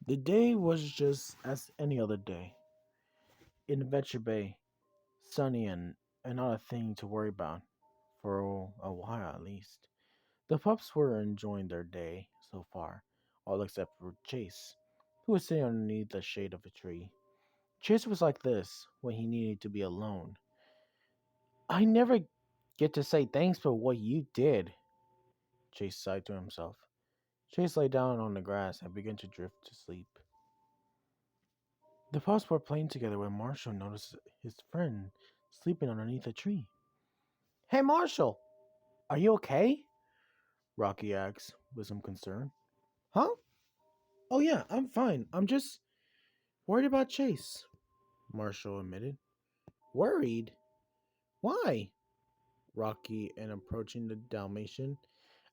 The day was just as any other day. In Adventure Bay, sunny and not a thing to worry about, for a while at least. The pups were enjoying their day so far, all except for Chase, who was sitting underneath the shade of a tree. Chase was like this when he needed to be alone. I never get to say thanks for what you did, Chase sighed to himself. Chase lay down on the grass and began to drift to sleep. The pups were playing together when Marshall noticed his friend sleeping underneath a tree. Hey, Marshall, are you okay? Rocky asked with some concern. Huh? Oh, yeah, I'm fine. I'm just worried about Chase, Marshall admitted. Worried? Why? Rocky and approaching the Dalmatian.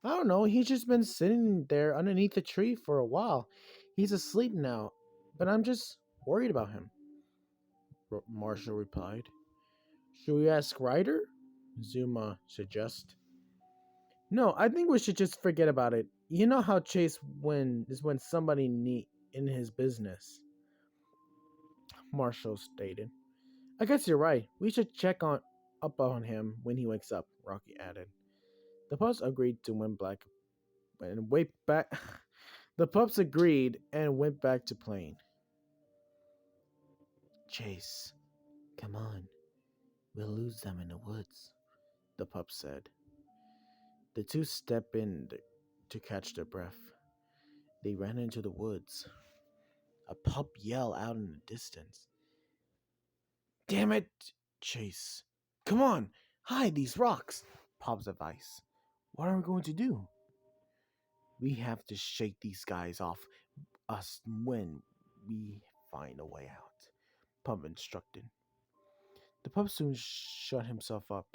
I don't know. He's just been sitting there underneath the tree for a while. He's asleep now, but I'm just worried about him, Marshall replied. Should we ask Ryder? Zuma suggested. No, I think we should just forget about it. You know how Chase when somebody need in his business, Marshall stated. I guess you're right. We should check on up on him when he wakes up, Rocky added. The pups agreed to went black and wait back The pups agreed and went back to playing. Chase, come on. We'll lose them in the woods, the pup said. The two stepped in to catch their breath. They ran into the woods. A pup yelled out in the distance. Damn it, Chase. Come on, hide these rocks, Pop's advice. What are we going to do? We have to shake these guys off us when we find a way out, Pop instructed. The pup soon shut himself up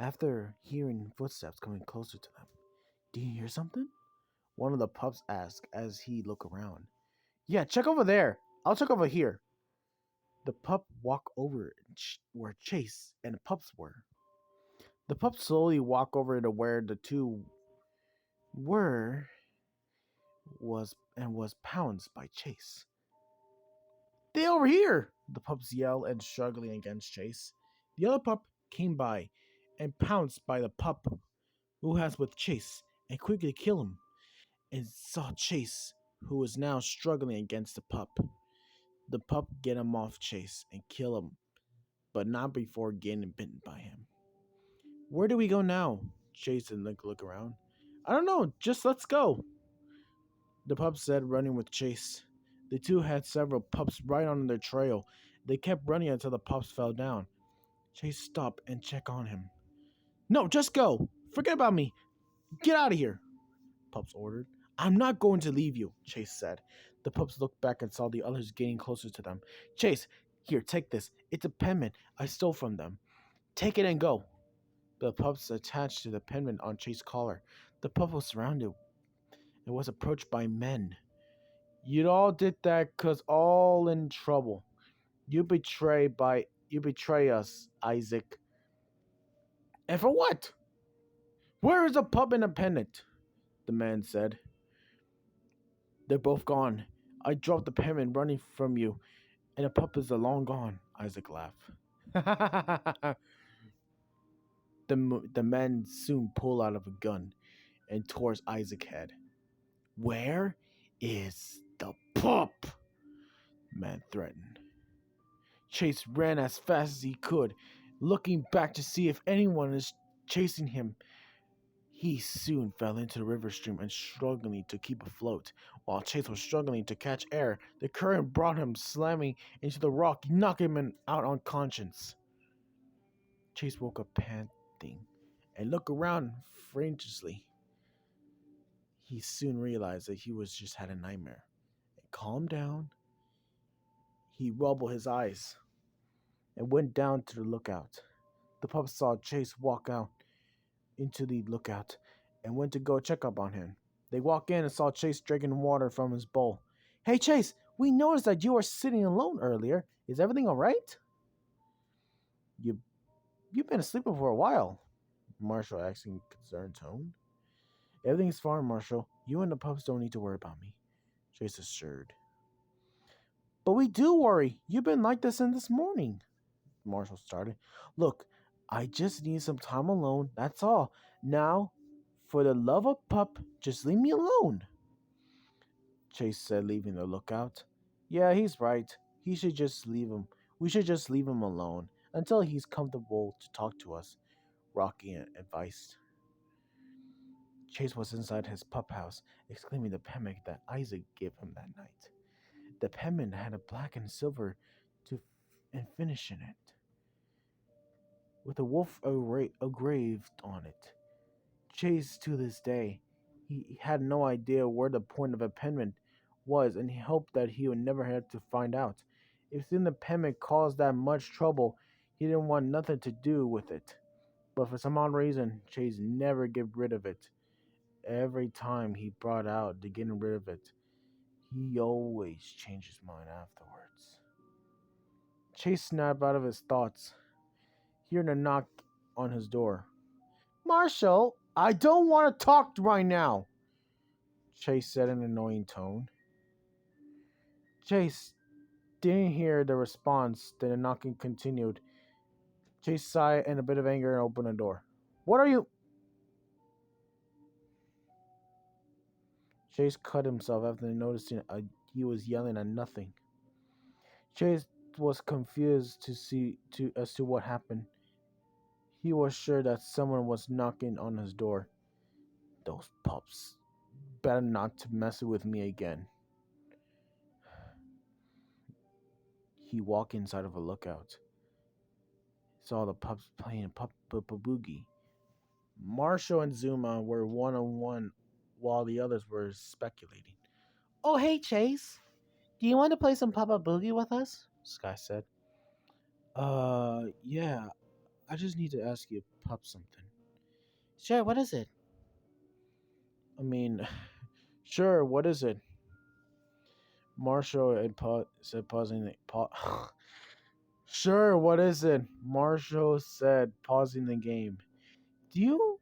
after hearing footsteps coming closer to them. Do you hear something? One of the pups asked as he looked around. Yeah, check over there. I'll check over here. The pup walked over where Chase and the pups were. The pup slowly walked over to where the two were was pounced by Chase. They over here! The pups yelled and struggling against Chase. The other pup came by and pounced by the pup who was with Chase and quickly killed him and saw Chase, who was now struggling against the pup. The pup get him off Chase and kill him, but not before getting bitten by him. Where do we go now? Chase and look around. I don't know, just let's go, the pup said, running with Chase. The two had several pups right on their trail. They kept running until the pups fell down. Chase stopped and checked on him. No, just go. Forget about me. Get out of here, Pups ordered. I'm not going to leave you, Chase said. The pups looked back and saw the others getting closer to them. Chase, here, take this. It's a penman I stole from them. Take it and go. The pups attached to the penman on Chase's collar. The pup was surrounded and was approached by men. You all did that 'cause all in trouble. You betray us, Isaac. And for what? Where is the pup and the pendant? The man said. They're both gone. I dropped the penman running from you, and the pup is long gone, Isaac laughed. The man soon pulled out of a gun and towards Isaac's head. Where is the pup? The man threatened. Chase ran as fast as he could, looking back to see if anyone is chasing him. He soon fell into the river stream and struggling to keep afloat. While Chase was struggling to catch air, the current brought him slamming into the rock, knocking him out unconscious. Chase woke up panting and looked around frantically. He soon realized that he was just had a nightmare. And calmed down, he rubbed his eyes and went down to the lookout. The pup saw Chase walk out into the lookout and went to go check up on him. They walked in and saw Chase drinking water from his bowl. Hey Chase, we noticed that you were sitting alone earlier. Is everything alright? You've been asleep for a while, Marshall asked in concerned tone. Everything's fine, Marshall. You and the pups don't need to worry about me, Chase assured. But we do worry. You've been like this since this morning. Marshall started. Look, I just need some time alone. That's all. Now, for the love of Pup, just leave me alone. Chase said, leaving the lookout. Yeah, he's right. He should just leave him. We should just leave him alone until he's comfortable to talk to us, Rocky advised. Chase was inside his pup house, exclaiming the pendant that Isaac gave him that night. The pendant had a black and silver to and finish in it, with a wolf engraved on it. Chase, to this day, he had no idea where the point of a pendant was, and he hoped that he would never have to find out. If seeing the pendant caused that much trouble, he didn't want nothing to do with it. But for some odd reason, Chase never get rid of it. Every time he brought out to getting rid of it, he always changed his mind afterwards. Chase snapped out of his thoughts, hearing a knock on his door. Marshall, I don't want to talk right now, Chase said in an annoying tone. Chase didn't hear the response, then the knocking continued. Chase sighed in a bit of anger and opened the door. What are you? Chase cut himself after noticing he was yelling at nothing. Chase was confused as to what happened. He was sure that someone was knocking on his door. Those pups. Better not to mess with me again. He walked inside of a lookout. Saw the pups playing boogie. Marshall and Zuma were one on one while the others were speculating. Oh, hey, Chase. Do you want to play some Papa Boogie with us? Sky said. Yeah. I just need to ask you, Pup, something. Sure, what is it? I mean, sure, what is it? Marshall had said, pausing. Sure, what is it? Marshall said, pausing the game. Do you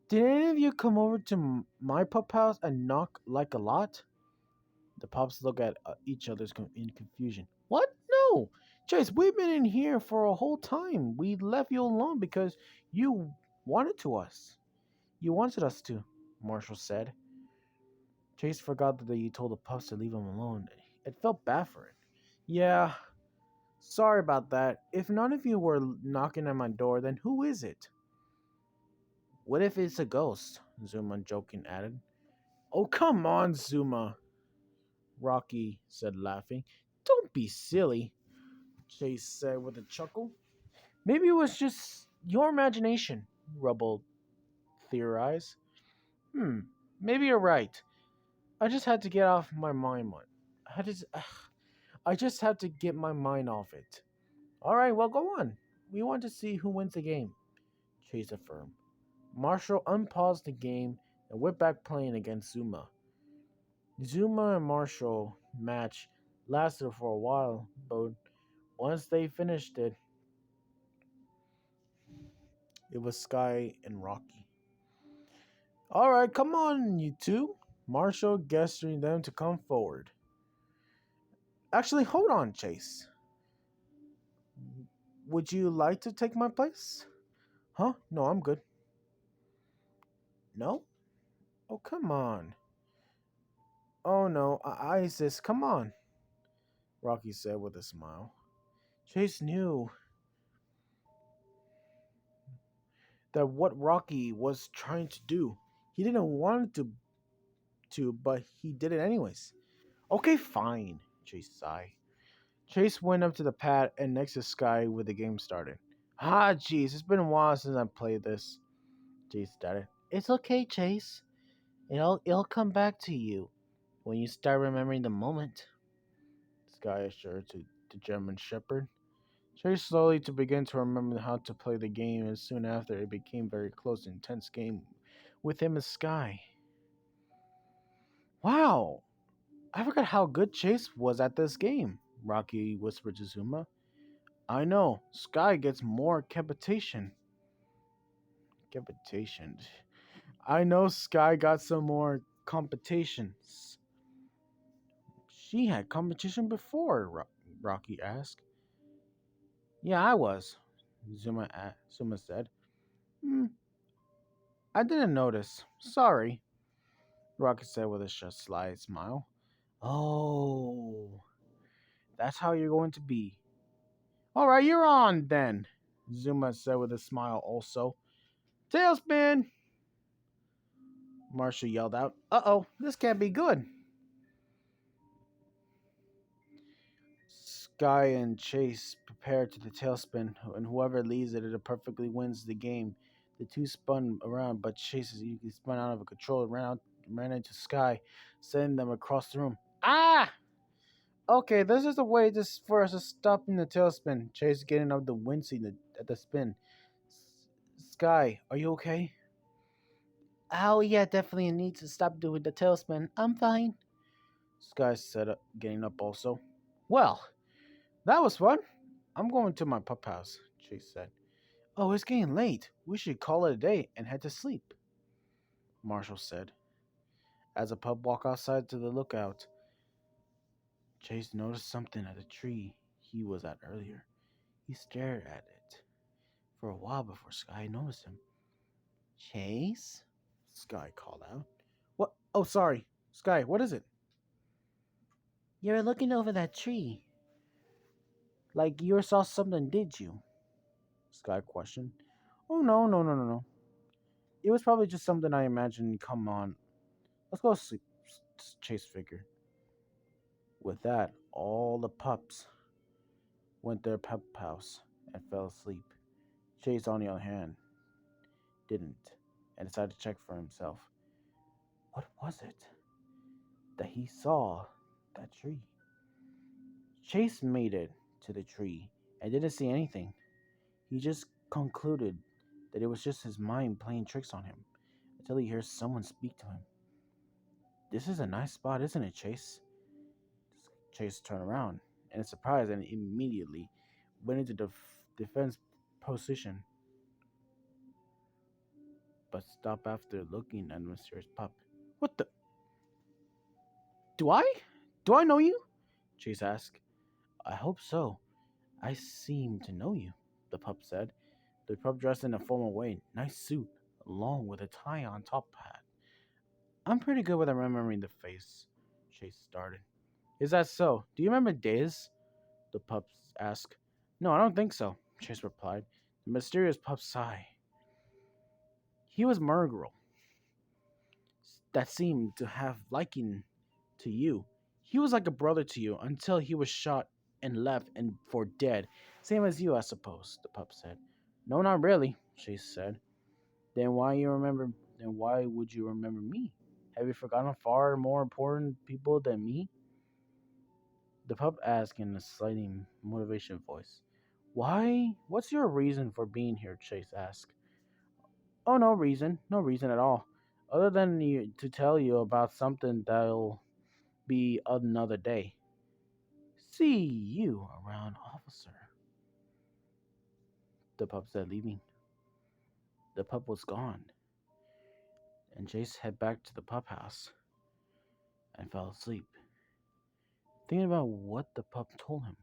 Did any of you come over to my pup house and knock like a lot? The pups look at each other in confusion. What? No! Chase, we've been in here for a whole time. We left you alone because you wanted to us. You wanted us to, Marshall said. Chase forgot that he told the pups to leave him alone. It felt bad for him. Yeah, sorry about that. If none of you were knocking at my door, then who is it? What if it's a ghost? Zuma joking added. Oh, come on, Zuma, Rocky said, laughing. Don't be silly, Chase said with a chuckle. Maybe it was just your imagination, Rubble theorized. Maybe you're right. I just had to get off my mind. I just had to get my mind off it. All right, well, go on. We want to see who wins the game, Chase affirmed. Marshall unpaused the game and went back playing against Zuma. Zuma and Marshall match lasted for a while, but once they finished it, it was Sky and Rocky. All right, come on, you two. Marshall gesturing them to come forward. Actually, hold on, Chase. Would you like to take my place? Huh? No, I'm good. No? Oh, come on. Oh no, Isis, come on, Rocky said with a smile. Chase knew that what Rocky was trying to do. He didn't want to, but he did it anyways. Okay, fine, Chase sighed. Chase went up to the pad and next to Sky with the game started. Ah, jeez, it's been a while since I played this. Chase started. It's okay, Chase. It'll come back to you when you start remembering the moment. Sky assured to the German Shepherd. Chase slowly to begin to remember how to play the game, and soon after it became very close and intense game with him and Sky. Wow, I forgot how good Chase was at this game, Rocky whispered to Zuma. I know, Sky gets more capitation. Capitation. I know Sky got some more competitions. She had competition before, Rocky asked. Yeah, I was, Zuma said. Hmm, I didn't notice. Sorry, Rocky said with a sly smile. Oh, that's how you're going to be. All right, you're on then, Zuma said with a smile also. Tailspin! Marshall yelled out. Uh-oh, this can't be good. Sky and Chase prepared to the tailspin, and whoever leads it perfectly wins the game. The two spun around, but Chase easily spun out of control and ran into Sky, sending them across the room. Ah! Okay, this is the way for us to stop in the tailspin. Chase getting up the wincing at the spin. Sky, are you okay? Oh yeah, definitely need to stop doing the tailspin. I'm fine. Sky said, getting up also. Well, that was fun. I'm going to my pup house, Chase said. Oh, it's getting late. We should call it a day and head to sleep, Marshall said. As the pup walked outside to the lookout, Chase noticed something at the tree he was at earlier. He stared at it for a while before Sky noticed him. Chase? Sky called out. What? Oh, sorry. Sky, what is it? You're looking over that tree. Like you saw something, did you? Sky questioned. Oh, no. It was probably just something I imagined. Come on. Let's go sleep, Chase figured. With that, all the pups went to their pup house and fell asleep. Chase, on the other hand, didn't and decided to check for himself. What was it that he saw that tree? Chase made it to the tree and didn't see anything. He just concluded that it was just his mind playing tricks on him until he hears someone speak to him. This is a nice spot, isn't it, Chase? Chase turned around in surprise and immediately went into the defense position, but stopped after looking at the mysterious pup. What the? Do I? Do I know you? Chase asked. I hope so. I seem to know you, the pup said. The pup dressed in a formal way, nice suit, along with a tie on top hat. I'm pretty good with remembering the face, Chase started. Is that so? Do you remember Days? The pup asked. No, I don't think so, Chase replied. The mysterious pup sighed. He was Murgrel, that seemed to have liking to you. He was like a brother to you until he was shot and left and for dead. Same as you, I suppose, the pup said. No, not really, Chase said. Then why you remember then why would you remember me? Have you forgotten far more important people than me? The pup asked in a slightly motivation voice. Why? What's your reason for being here? Chase asked. Oh, no reason. No reason at all. Other than to tell you about something that'll be another day. See you around, officer, the pup said, leaving. The pup was gone, and Chase headed back to the pup house and fell asleep, thinking about what the pup told him.